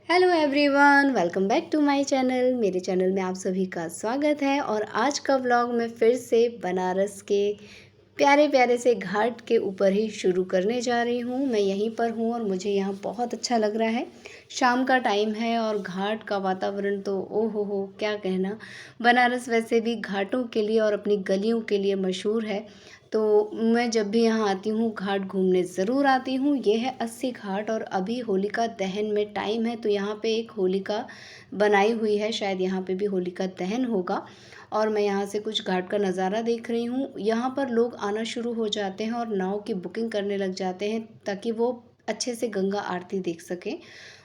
Hello everyone, welcome back to my channel. मेरे channel में आप सभी का स्वागत है। और आज का व्लॉग मैं फिर से बनारस के प्यारे प्यारे से घाट के ऊपर ही शुरू करने जा रही हूँ। मैं यहीं पर हूँ और मुझे यहाँ बहुत अच्छा लग रहा है। शाम का टाइम है और घाट का वातावरण तो ओ हो क्या कहना। बनारस वैसे भी घाटों के लिए और अपनी गलियों के लिए मशहूर है। तो मैं जब भी यहाँ आती हूँ घाट घूमने ज़रूर आती हूँ। ये है 80 घाट और अभी होलिका दहन में टाइम है, तो यहाँ पे एक होलिका बनाई हुई है, शायद यहाँ पे भी होलिका दहन होगा। और मैं यहाँ से कुछ घाट का नज़ारा देख रही हूँ। यहाँ पर लोग आना शुरू हो जाते हैं और नाव की बुकिंग करने लग जाते हैं ताकि वो अच्छे से गंगा आरती देख सकें।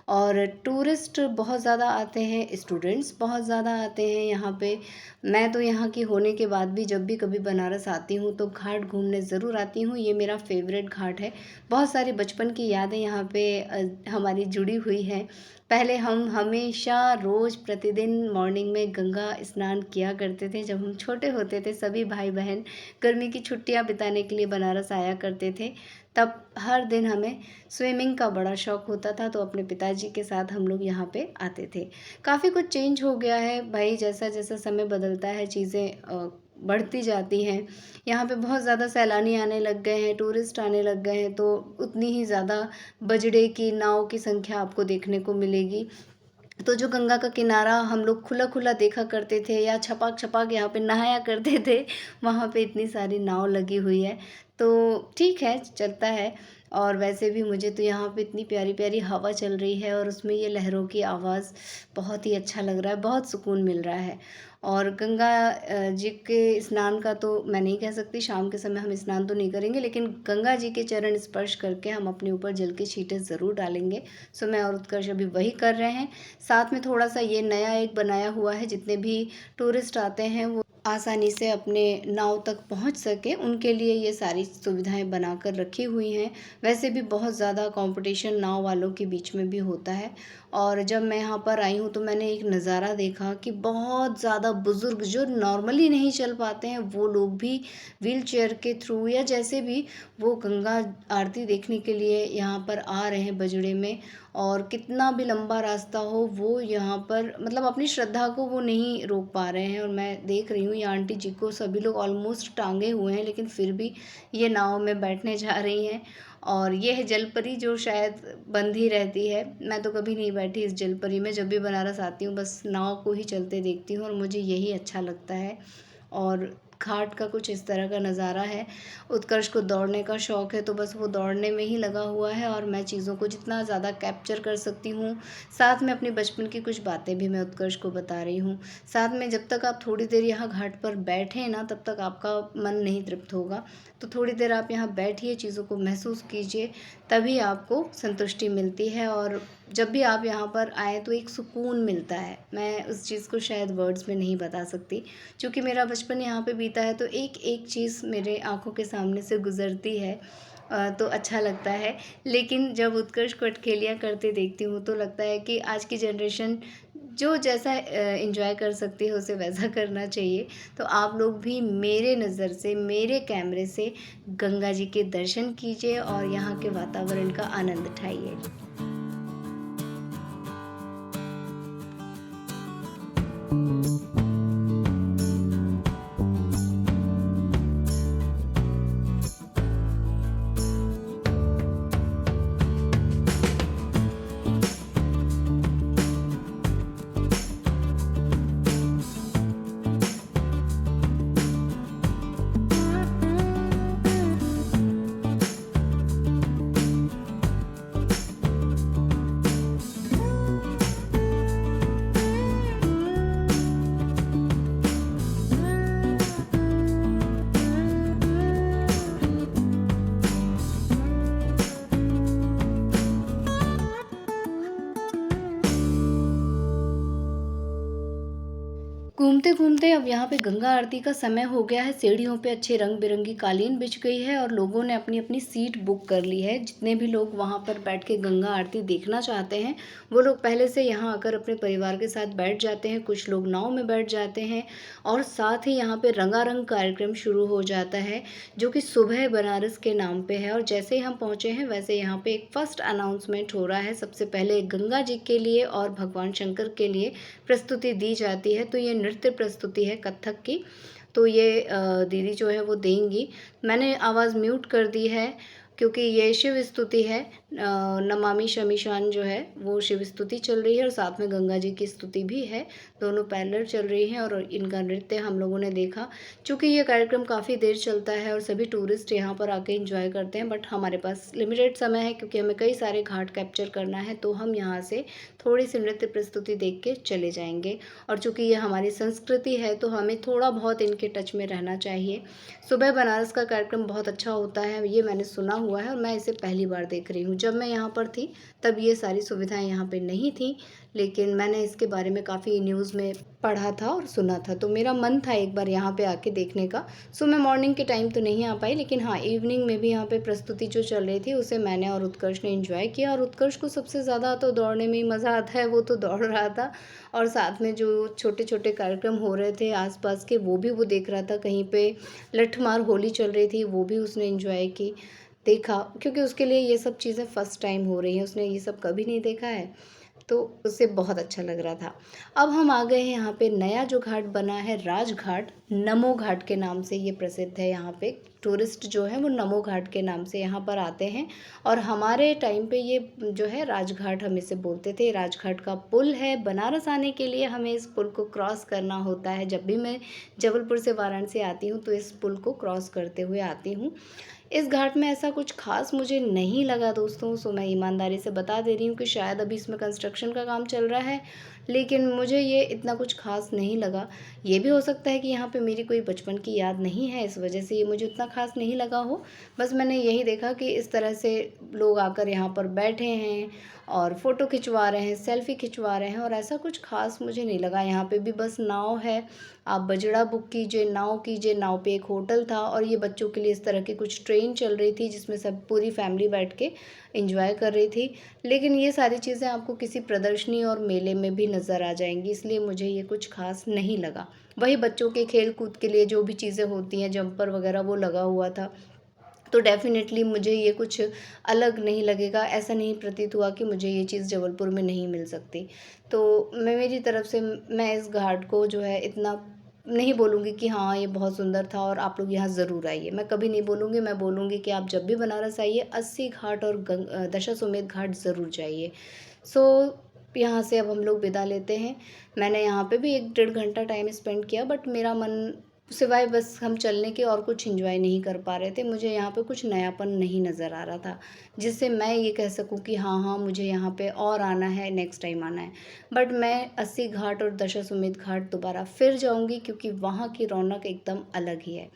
और टूरिस्ट बहुत ज़्यादा आते हैं, स्टूडेंट्स बहुत ज़्यादा आते हैं यहाँ पे। मैं तो यहाँ की होने के बाद भी जब भी कभी बनारस आती हूँ तो घाट घूमने ज़रूर आती हूँ। ये मेरा फेवरेट घाट है। बहुत सारी बचपन की यादें यहाँ पे हमारी जुड़ी हुई हैं। पहले हम हमेशा रोज़ प्रतिदिन मॉर्निंग में गंगा स्नान किया करते थे। जब हम छोटे होते थे सभी भाई बहन गर्मी की छुट्टियाँ बिताने के लिए बनारस आया करते थे। तब हर दिन हमें स्विमिंग का बड़ा शौक़ होता था, तो अपने पिताजी के साथ हम लोग यहाँ पे आते थे। काफ़ी कुछ चेंज हो गया है भाई, जैसा जैसा समय बदलता है चीज़ें बढ़ती जाती हैं। यहाँ पे बहुत ज़्यादा सैलानी आने लग गए हैं, टूरिस्ट आने लग गए हैं, तो उतनी ही ज़्यादा बजड़े की नाव की संख्या आपको देखने को मिलेगी। तो जो गंगा का किनारा हम लोग खुला खुला देखा करते थे या छपाक छपाक यहाँ पे नहाया करते थे, वहाँ पे इतनी सारी नाव लगी हुई है। तो ठीक है, चलता है। और वैसे भी मुझे तो यहाँ पे इतनी प्यारी प्यारी हवा चल रही है और उसमें ये लहरों की आवाज़ बहुत ही अच्छा लग रहा है, बहुत सुकून मिल रहा है। और गंगा जी के स्नान का तो मैं नहीं कह सकती, शाम के समय हम स्नान तो नहीं करेंगे, लेकिन गंगा जी के चरण स्पर्श करके हम अपने ऊपर जल के छींटे ज़रूर डालेंगे। सो मैं और उत्कर्ष अभी वही कर रहे हैं। साथ में थोड़ा-सा ये नया एक बनाया हुआ है, जितने भी टूरिस्ट आते हैं वो आसानी से अपने नाव तक पहुंच सकें, उनके लिए ये सारी सुविधाएं बनाकर रखी हुई हैं। वैसे भी बहुत ज़्यादा कंपटीशन नाव वालों के बीच में भी होता है। और जब मैं यहाँ पर आई हूँ तो मैंने एक नज़ारा देखा कि बहुत ज़्यादा बुज़ुर्ग जो नॉर्मली नहीं चल पाते हैं वो लोग भी व्हील चेयर के थ्रू या जैसे भी वो गंगा आरती देखने के लिए यहाँ पर आ रहे हैं बजड़े में। और कितना भी लंबा रास्ता हो वो यहाँ पर मतलब अपनी श्रद्धा को वो नहीं रोक पा रहे हैं। और मैं देख रही हूँ ये आंटी जी को सभी लोग ऑलमोस्ट टांगे हुए हैं, लेकिन फिर भी ये नाव में बैठने जा रही हैं। और ये है जलपरी जो शायद बंद ही रहती है। मैं तो कभी नहीं बैठी इस जलपरी में, जब भी बनारस आती हूँ बस नाव को ही चलते देखती हूँ और मुझे यही अच्छा लगता है। और घाट का कुछ इस तरह का नज़ारा है। उत्कर्ष को दौड़ने का शौक़ है तो बस वो दौड़ने में ही लगा हुआ है और मैं चीज़ों को जितना ज़्यादा कैप्चर कर सकती हूँ, साथ में अपने बचपन की कुछ बातें भी मैं उत्कर्ष को बता रही हूँ। साथ में जब तक आप थोड़ी देर यहाँ घाट पर बैठे ना तब तक आपका मन नहीं तृप्त होगा। तो थोड़ी देर आप यहाँ बैठिए, चीज़ों को महसूस कीजिए, तभी आपको संतुष्टि मिलती है। और जब भी आप यहाँ पर आएँ तो एक सुकून मिलता है। मैं उस चीज़ को शायद वर्ड्स में नहीं बता सकती। चूँकि मेरा बचपन यहाँ पे बीता है तो एक एक चीज़ मेरे आँखों के सामने से गुज़रती है। तो अच्छा लगता है। लेकिन जब उत्कर्ष को अठखेलियाँ करते देखती हूँ तो लगता है कि आज की जनरेशन जो जैसा एंजॉय कर सकती है उसे वैसा करना चाहिए। तो आप लोग भी मेरे नज़र से, मेरे कैमरे से गंगा जी के दर्शन कीजिए और यहाँ के वातावरण का आनंद उठाइए। घूमते घूमते अब यहाँ पे गंगा आरती का समय हो गया है। सीढ़ियों पे अच्छे रंग बिरंगी कालीन बिछ गई है और लोगों ने अपनी अपनी सीट बुक कर ली है। जितने भी लोग वहाँ पर बैठ के गंगा आरती देखना चाहते हैं वो लोग पहले से यहाँ आकर अपने परिवार के साथ बैठ जाते हैं। कुछ लोग नाव में बैठ जाते हैं और साथ ही यहाँ पे रंगारंग कार्यक्रम शुरू हो जाता है, जो कि सुबह बनारस के नाम पे है। और जैसे ही हम पहुँचे हैं वैसे यहाँ पे एक फर्स्ट अनाउंसमेंट हो रहा है। सबसे पहले गंगा जी के लिए और भगवान शंकर के लिए प्रस्तुति दी जाती है। तो ये नृत्य प्रस्तुति है कथक की, तो ये दीदी जो है वो देंगी। मैंने आवाज़ म्यूट कर दी है क्योंकि ये शिव स्तुति है। नमामि शमीशान जो है वो शिव स्तुति चल रही है और साथ में गंगा जी की स्तुति भी है। दोनों पैरेलल चल रही हैं और इनका नृत्य हम लोगों ने देखा। चूँकि ये कार्यक्रम काफ़ी देर चलता है और सभी टूरिस्ट यहाँ पर आके एंजॉय करते हैं, बट हमारे पास लिमिटेड समय है क्योंकि हमें कई सारे घाट कैप्चर करना है, तो हम यहाँ से थोड़ी सी नृत्य प्रस्तुति देख के चले जाएंगे। और चूँकि ये हमारी संस्कृति है तो हमें थोड़ा बहुत इनके टच में रहना चाहिए। सुबह बनारस का कार्यक्रम बहुत अच्छा होता है, ये मैंने सुना हुआ है और मैं इसे पहली बार देख रही हूँ। जब मैं यहाँ पर थी तब ये सारी सुविधाएं यहाँ पे नहीं थी, लेकिन मैंने इसके बारे में काफ़ी न्यूज़ में पढ़ा था और सुना था, तो मेरा मन था एक बार यहाँ पे आके देखने का। सो मैं मॉर्निंग के टाइम तो नहीं आ पाई, लेकिन हाँ इवनिंग में भी यहाँ पे प्रस्तुति जो चल रही थी उसे मैंने और उत्कर्ष ने एंजॉय किया। और उत्कर्ष को सबसे ज़्यादा तो दौड़ने में ही मज़ा आता है, वो तो दौड़ रहा था और साथ में जो छोटे छोटे कार्यक्रम हो रहे थे आसपास के वो भी वो देख रहा था। कहीं पे लठमार होली चल रही थी वो भी उसने एंजॉय की, देखा, क्योंकि उसके लिए ये सब चीज़ें फ़र्स्ट टाइम हो रही हैं, उसने ये सब कभी नहीं देखा है, तो उसे बहुत अच्छा लग रहा था। अब हम आ गए हैं यहाँ पे नया जो घाट बना है राजघाट, नमो घाट के नाम से ये प्रसिद्ध है। यहाँ पे टूरिस्ट जो है वो नमो घाट के नाम से यहाँ पर आते हैं और हमारे टाइम पे ये जो है राजघाट हम इसे बोलते थे। राजघाट का पुल है, बनारस आने के लिए हमें इस पुल को क्रॉस करना होता है। जब भी मैं जबलपुर से वाराणसी आती हूँ तो इस पुल को क्रॉस करते हुए आती हूँ। इस घाट में ऐसा कुछ खास मुझे नहीं लगा दोस्तों, सो मैं ईमानदारी से बता दे रही हूँ कि शायद अभी इसमें कंस्ट्रक्शन का काम चल रहा है, लेकिन मुझे ये इतना कुछ खास नहीं लगा। ये भी हो सकता है कि यहाँ पे मेरी कोई बचपन की याद नहीं है, इस वजह से ये मुझे उतना खास नहीं लगा हो। बस मैंने यही देखा कि इस तरह से लोग आकर यहाँ पर बैठे हैं और फ़ोटो खिंचवा रहे हैं, सेल्फ़ी खिंचवा रहे हैं, और ऐसा कुछ खास मुझे नहीं लगा। यहाँ पे भी बस नाव है, आप बजड़ा बुक कीजिए, नाव पे एक होटल था और ये बच्चों के लिए इस तरह की कुछ ट्रेन चल रही थी जिसमें सब पूरी फैमिली बैठ के एंजॉय कर रही थी। लेकिन ये सारी चीज़ें आपको किसी प्रदर्शनी और मेले में भी नज़र आ जाएंगी, इसलिए मुझे ये कुछ खास नहीं लगा। वही बच्चों के खेल कूद के लिए जो भी चीज़ें होती हैं, जंपर वगैरह, वो लगा हुआ था, तो डेफ़िनेटली मुझे ये कुछ अलग नहीं लगेगा। ऐसा नहीं प्रतीत हुआ कि मुझे ये चीज़ जबलपुर में नहीं मिल सकती। तो मैं मेरी तरफ से मैं इस घाट को जो है इतना नहीं बोलूँगी कि हाँ ये बहुत सुंदर था और आप लोग यहाँ ज़रूर आइए, मैं कभी नहीं बोलूँगी। मैं बोलूँगी कि आप जब भी बनारस आइए 80 घाट और दशाश्वमेध घाट ज़रूर जाइए। सो यहाँ से अब हम लोग विदा लेते हैं। मैंने यहाँ पे भी 1 डेढ़ घंटा टाइम स्पेंड किया, बट मेरा मन सिवाय बस हम चलने के और कुछ एंजॉय नहीं कर पा रहे थे। मुझे यहाँ पे कुछ नयापन नहीं नज़र आ रहा था जिससे मैं ये कह सकूँ कि हाँ मुझे यहाँ पे और आना है, नेक्स्ट टाइम आना है। बट मैं 80 घाट और दशाश्वमेध घाट दोबारा फिर जाऊँगी क्योंकि वहाँ की रौनक एकदम अलग ही है।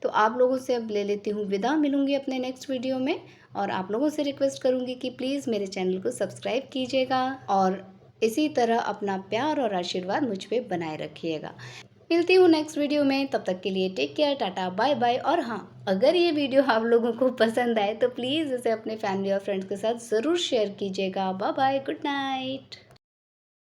तो आप लोगों से अब ले लेती हूँ विदा, मिलूँगी अपने नेक्स्ट वीडियो में। और आप लोगों से रिक्वेस्ट करूँगी कि प्लीज़ मेरे चैनल को सब्सक्राइब कीजिएगा और इसी तरह अपना प्यार और आशीर्वाद मुझ पे बनाए रखिएगा। मिलती हूँ नेक्स्ट वीडियो में, तब तक के लिए take care, tata bye bye. और हाँ, अगर ये वीडियो आप लोगों को पसंद आए तो प्लीज़ इसे अपने फैमिली और फ्रेंड्स के साथ ज़रूर शेयर कीजिएगा। Bye bye, good night.